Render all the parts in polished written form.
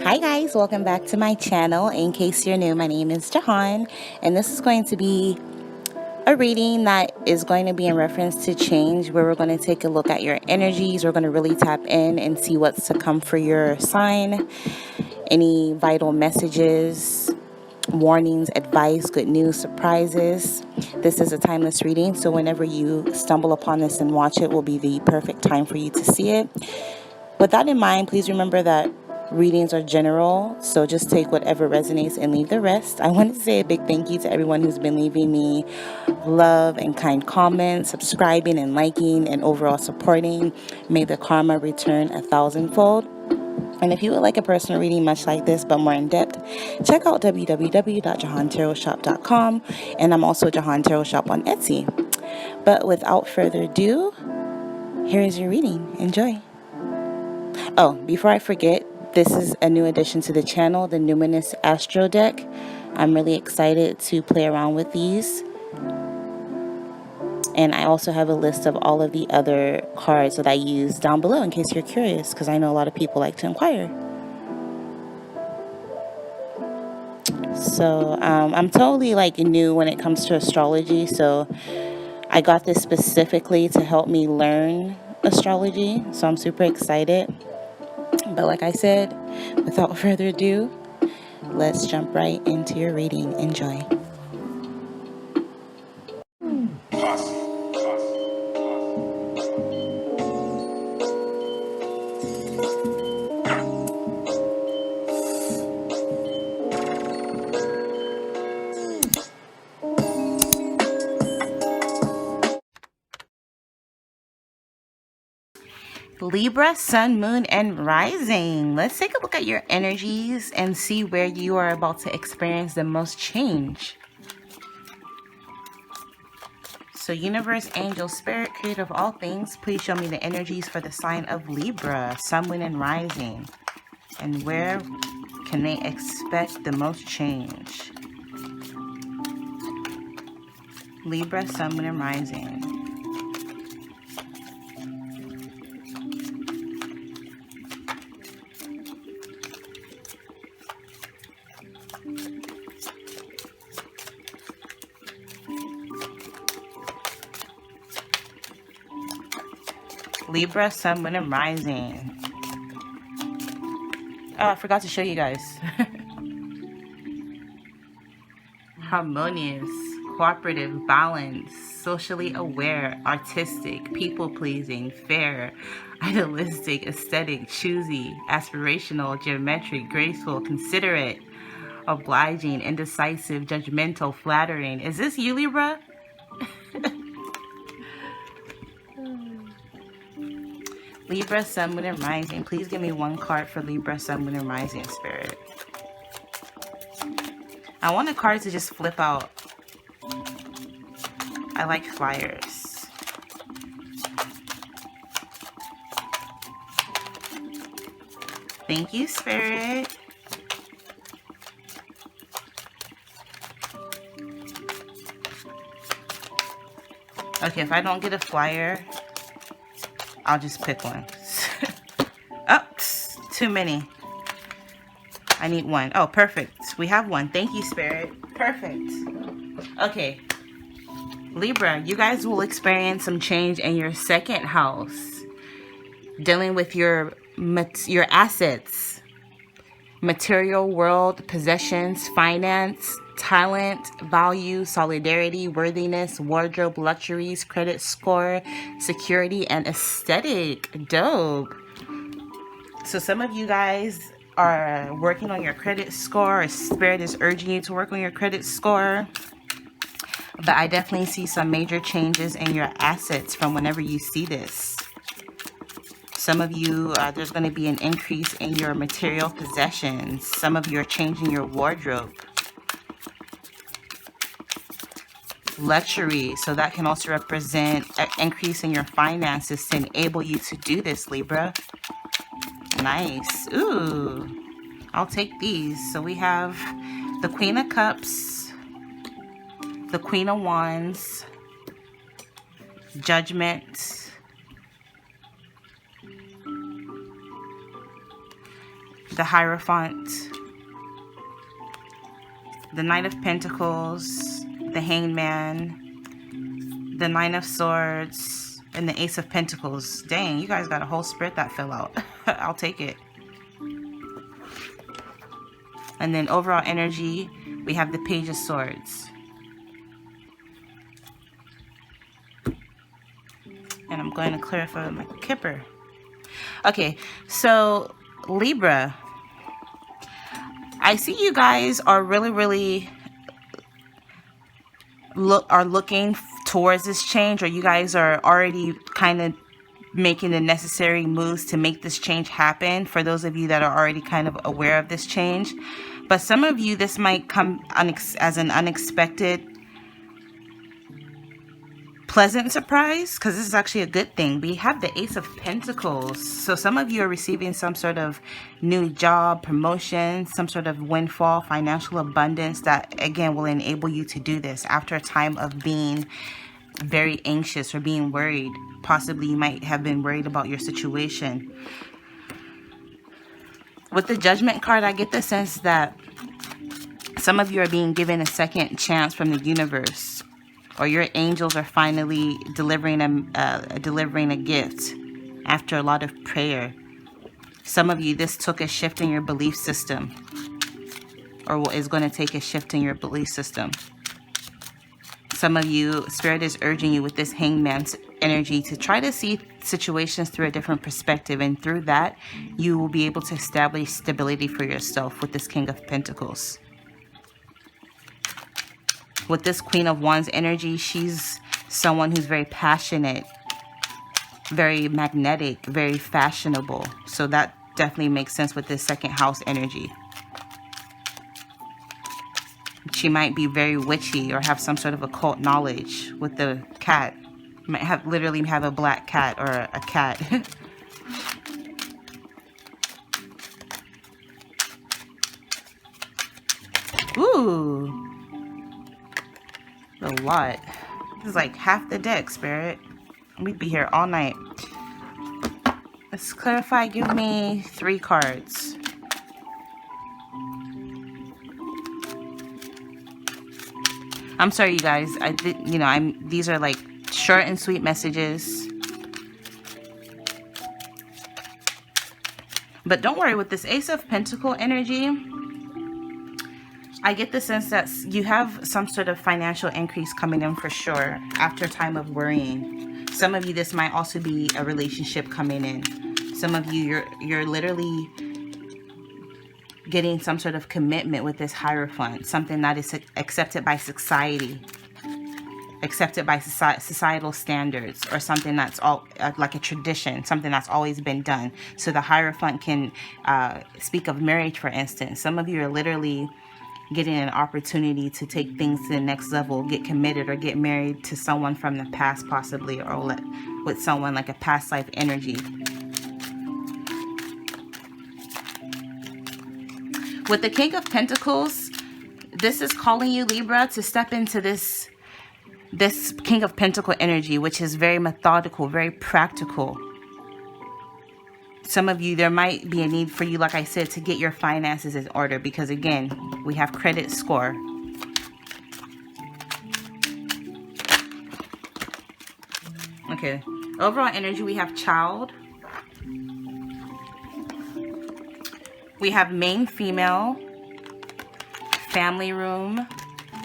Hi guys, welcome back to my channel. In case you're new, my name is Jehan, and this is going to be a reading that is going to be in reference to change, where we're going to take a look at your energies. We're going to really tap in and see what's to come for your sign, any vital messages, warnings, advice, good news, surprises. This is a timeless reading, so whenever you stumble upon this and watch it will be the perfect time for you to see it. With that in mind, please remember that readings are general, so just take whatever resonates and leave the rest. I want to say a big thank you to everyone who's been leaving me love and kind comments, subscribing and liking, and overall supporting. May the karma return 1,000-fold. And if you would like a personal reading much like this but more in depth, check out www.jehantarotshop.com, and I'm also Jehan Tarot Shop on Etsy. But without further ado, here is your reading. Enjoy. Oh, before I forget, this is a new addition to the channel, the Numinous Astro deck. I'm really excited to play around with these. And I also have a list of all of the other cards that I use down below in case you're curious, because I know a lot of people like to inquire. So I'm totally new when it comes to astrology, so I got this specifically to help me learn astrology, so I'm super excited. But like I said, without further ado, let's jump right into your reading. Enjoy. Libra, Sun, Moon, and Rising. Let's take a look at your energies and see where you are about to experience the most change. So universe, angel, spirit, creator of all things, please show me the energies for the sign of Libra, Sun, Moon, and Rising. And where can they expect the most change? Libra, Sun, Moon, and Rising. Libra, Sun, Moon, and Rising. Oh, I forgot to show you guys. Harmonious, cooperative, balanced, socially aware, artistic, people-pleasing, fair, idealistic, aesthetic, choosy, aspirational, geometric, graceful, considerate, obliging, indecisive, judgmental, flattering. Is this you, Libra? Libra, Sun, Moon, and Rising. Please give me one card for Libra, Sun, Moon, and Rising, Spirit. I want the cards to just flip out. I like flyers. Thank you, Spirit. Okay, if I don't get a flyer, I'll just pick one. Oh, too many. I need one. Oh, perfect. We have one. Thank you, Spirit. Perfect. Okay. Libra, you guys will experience some change in your second house. Dealing with your assets. Material world, possessions, finance, talent, value, solidarity, worthiness, wardrobe, luxuries, credit score, security, and aesthetic. Dope. So some of you guys are working on your credit score, or Spirit is urging you to work on your credit score. But I definitely see some major changes in your assets from whenever you see this. Some of you, there's going to be an increase in your material possessions. Some of you are changing your wardrobe. Luxury, so that can also represent an increase in your finances to enable you to do this, Libra. Nice. Ooh, I'll take these. So we have the Queen of Cups, the Queen of Wands, Judgment, the Hierophant, the Knight of Pentacles, the Hanged Man, the Nine of Swords, and the Ace of Pentacles. Dang, you guys got a whole spread that fell out. I'll take it. And then overall energy, we have the Page of Swords. And I'm going to clarify my Kipper. Okay, so Libra, I see you guys are really looking towards this change, or you guys are already kind of making the necessary moves to make this change happen, for those of you that are already kind of aware of this change. But some of you, this might come as an unexpected pleasant surprise, because this is actually a good thing. We have the Ace of Pentacles. So some of you are receiving some sort of new job, promotion, some sort of windfall, financial abundance that, again, will enable you to do this after a time of being very anxious or being worried. Possibly you might have been worried about your situation. With the Judgment card, I get the sense that some of you are being given a second chance from the universe, or your angels are finally delivering a gift after a lot of prayer. Some of you, this took a shift in your belief system, or is going to take a shift in your belief system. Some of you, Spirit is urging you with this Hanged Man's energy to try to see situations through a different perspective, and through that, you will be able to establish stability for yourself with this King of Pentacles. With this Queen of Wands energy, she's someone who's very passionate, very magnetic, very fashionable. So that definitely makes sense with this second house energy. She might be very witchy or have some sort of occult knowledge with the cat. Might literally have a black cat or a cat. Ooh. A lot. This is like half the deck, Spirit. We'd be here all night. Let's clarify. Give me 3 cards. I'm sorry, you guys. These are like short and sweet messages. But don't worry, with this Ace of Pentacles energy, I get the sense that you have some sort of financial increase coming in for sure after a time of worrying. Some of you, this might also be a relationship coming in. Some of you, you're literally getting some sort of commitment with this Hierophant, something that is accepted by society, accepted by societal standards, or something that's all like a tradition, something that's always been done. So the Hierophant can speak of marriage, for instance. Some of you are literally getting an opportunity to take things to the next level, get committed or get married to someone from the past, possibly, or with someone like a past life energy. With the King of Pentacles, this is calling you, Libra, to step into this King of Pentacles energy, which is very methodical, very practical. Some of you, there might be a need for you, like I said, to get your finances in order, because again, we have credit score. Okay, overall energy, we have Child. We have Main Female, Family Room,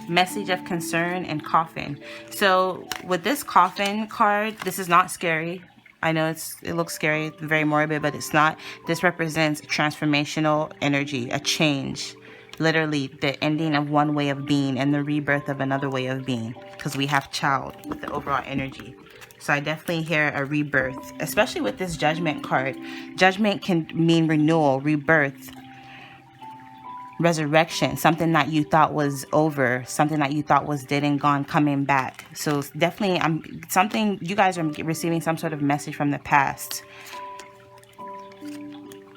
Message of Concern, and Coffin. So with this Coffin card, this is not scary. I know it looks scary, very morbid, but it's not. This represents transformational energy, a change. Literally the ending of one way of being and the rebirth of another way of being, because we have Child with the overall energy. So I definitely hear a rebirth, especially with this Judgment card. Judgment can mean renewal, rebirth, resurrection, something that you thought was over, something that you thought was dead and gone, coming back. So definitely, something, you guys are receiving some sort of message from the past.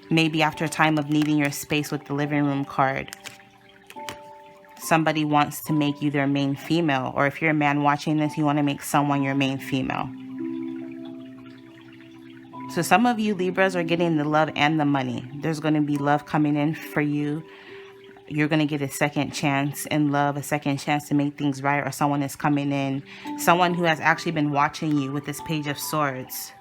Maybe after a time of needing your space with the living room card. Somebody wants to make you their main female, or if you're a man watching this, you want to make someone your main female. So some of you Libras are getting the love and the money. There's going to be love coming in for you. You're going to get a second chance in love, a second chance to make things right, or someone is coming in. Someone who has actually been watching you with this Page of Swords.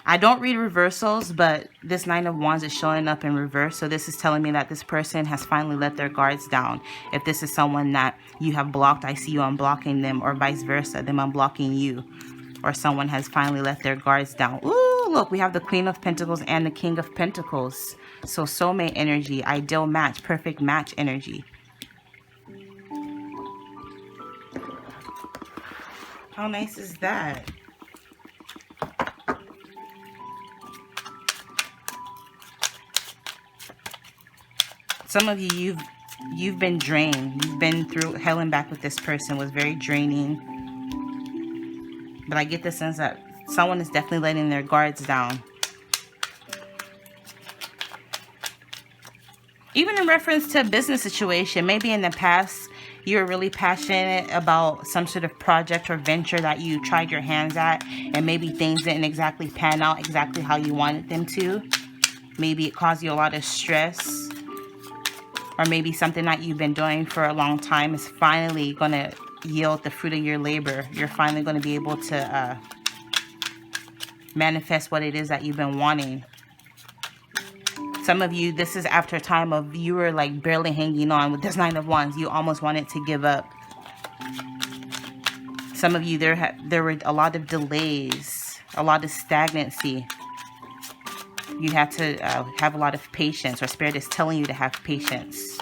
I don't read reversals, but this Nine of Wands is showing up in reverse. So this is telling me that this person has finally let their guards down. If this is someone that you have blocked, I see you unblocking them, or vice versa, them unblocking you. Or someone has finally let their guards down. Ooh, look, we have the Queen of Pentacles and the King of Pentacles. So soulmate energy, ideal match, perfect match energy. How nice is that? Some of you, you've been drained. You've been through hell and back with this person. It was very draining. But I get the sense that someone is definitely letting their guards down. Even in reference to a business situation, maybe in the past, you were really passionate about some sort of project or venture that you tried your hands at, and maybe things didn't exactly pan out exactly how you wanted them to. Maybe it caused you a lot of stress. Or maybe something that you've been doing for a long time is finally going to yield the fruit of your labor. You're finally going to be able to manifest what it is that you've been wanting. Some of you, this is after a time of you were like barely hanging on with this Nine of Wands. You almost wanted to give up. Some of you, there were a lot of delays, a lot of stagnancy. You have to have a lot of patience, or Spirit is telling you to have patience.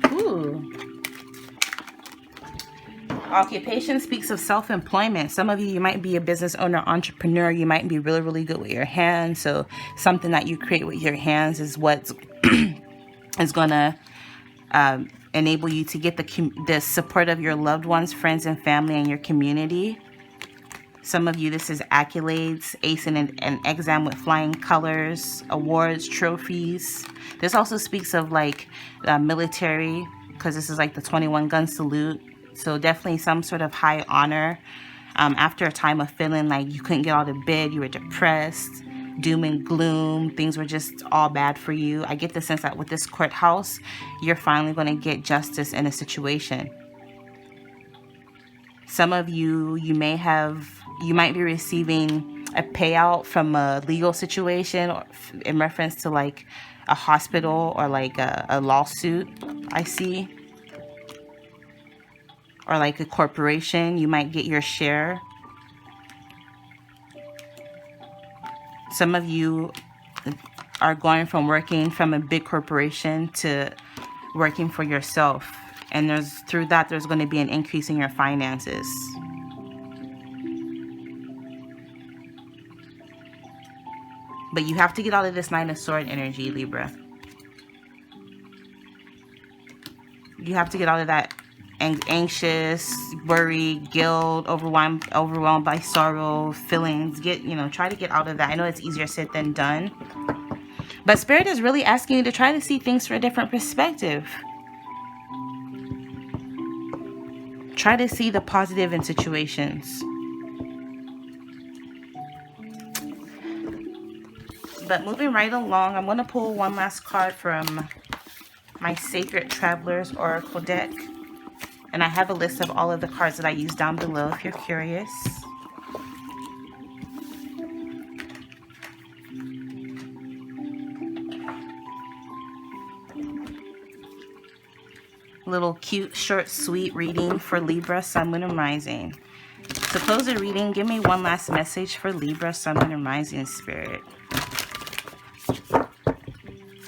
Ooh. Occupation speaks of self-employment. Some of you, you might be a business owner, entrepreneur. You might be really, really good with your hands. So something that you create with your hands is what is going to enable you to get the support of your loved ones, friends, and family, and your community. Some of you, this is accolades, acing an exam with flying colors, awards, trophies. This also speaks of like military, because this is like the 21 gun salute. So definitely some sort of high honor. After a time of feeling like you couldn't get out of bed, you were depressed, doom and gloom, things were just all bad for you. I get the sense that with this courthouse, you're finally going to get justice in a situation. Some of you, you might be receiving a payout from a legal situation, or in reference to like a hospital or like a lawsuit, I see. Or like a corporation, you might get your share. Some of you are going from working from a big corporation to working for yourself. And through that, there's going to be an increase in your finances. But you have to get out of this Nine of Swords energy, Libra. You have to get out of that anxious, worried, guilt, overwhelmed by sorrow, feelings. Try to get out of that. I know it's easier said than done. But Spirit is really asking you to try to see things from a different perspective. Try to see the positive in situations. But moving right along, I'm going to pull one last card from my Sacred Travelers Oracle deck. And I have a list of all of the cards that I use down below if you're curious. Little cute, short, sweet reading for Libra, Sun, Moon, and Rising. To close the reading, give me one last message for Libra, Sun, Moon, and Rising, Spirit.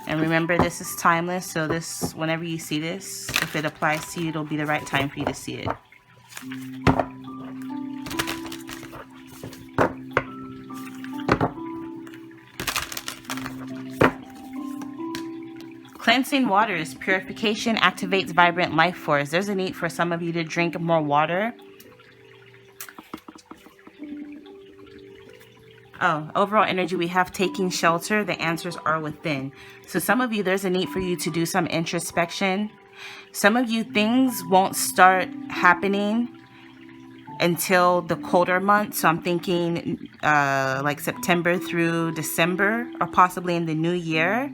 And remember, this is timeless, so this, whenever you see this, if it applies to you, it'll be the right time for you to see it. Cleansing waters, purification activates vibrant life force. There's a need for some of you to drink more water. Oh, overall energy, we have taking shelter. The answers are within. So some of you, there's a need for you to do some introspection. Some of you, things won't start happening until the colder months. So I'm thinking like September through December, or possibly in the new year.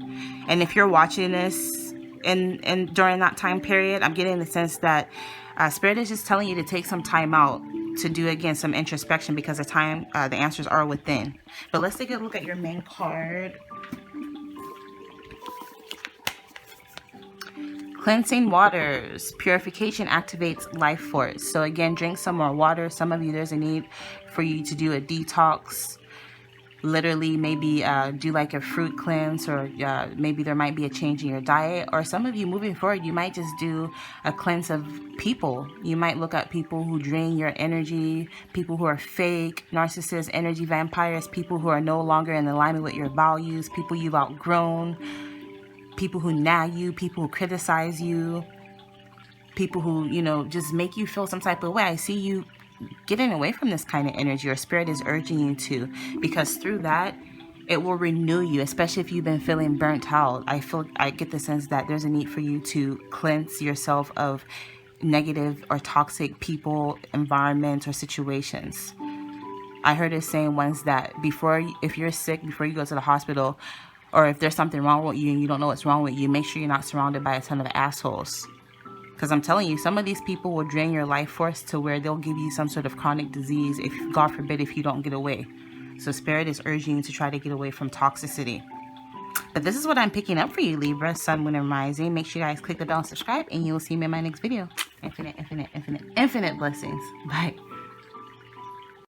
And if you're watching this in during that time period, I'm getting the sense that Spirit is just telling you to take some time out to do, again, some introspection, because the answers are within. But let's take a look at your main card. Cleansing waters. Purification activates life force. So again, drink some more water. Some of you, there's a need for you to do a detox. Literally, maybe do like a fruit cleanse, or maybe there might be a change in your diet. Or some of you, moving forward, you might just do a cleanse of people. You might look at people who drain your energy, people who are fake, narcissists, energy vampires, people who are no longer in alignment with your values, people you've outgrown, people who nag you, people who criticize you, people who, you know, just make you feel some type of way. I see you getting away from this kind of energy, or Spirit is urging you to, because through that, it will renew you, especially if you've been feeling burnt out. I get the sense that there's a need for you to cleanse yourself of negative or toxic people, environments, or situations. I heard it saying once that if you're sick, before you go to the hospital, or if there's something wrong with you and you don't know what's wrong with you, make sure you're not surrounded by a ton of assholes. Because I'm telling you, some of these people will drain your life force to where they'll give you some sort of chronic disease, if God forbid, if you don't get away. So Spirit is urging you to try to get away from toxicity. But this is what I'm picking up for you, Libra, Sun, Moon, and Rising. Make sure you guys click the bell and subscribe, and you will see me in my next video. Infinite, infinite, infinite, infinite blessings. Bye.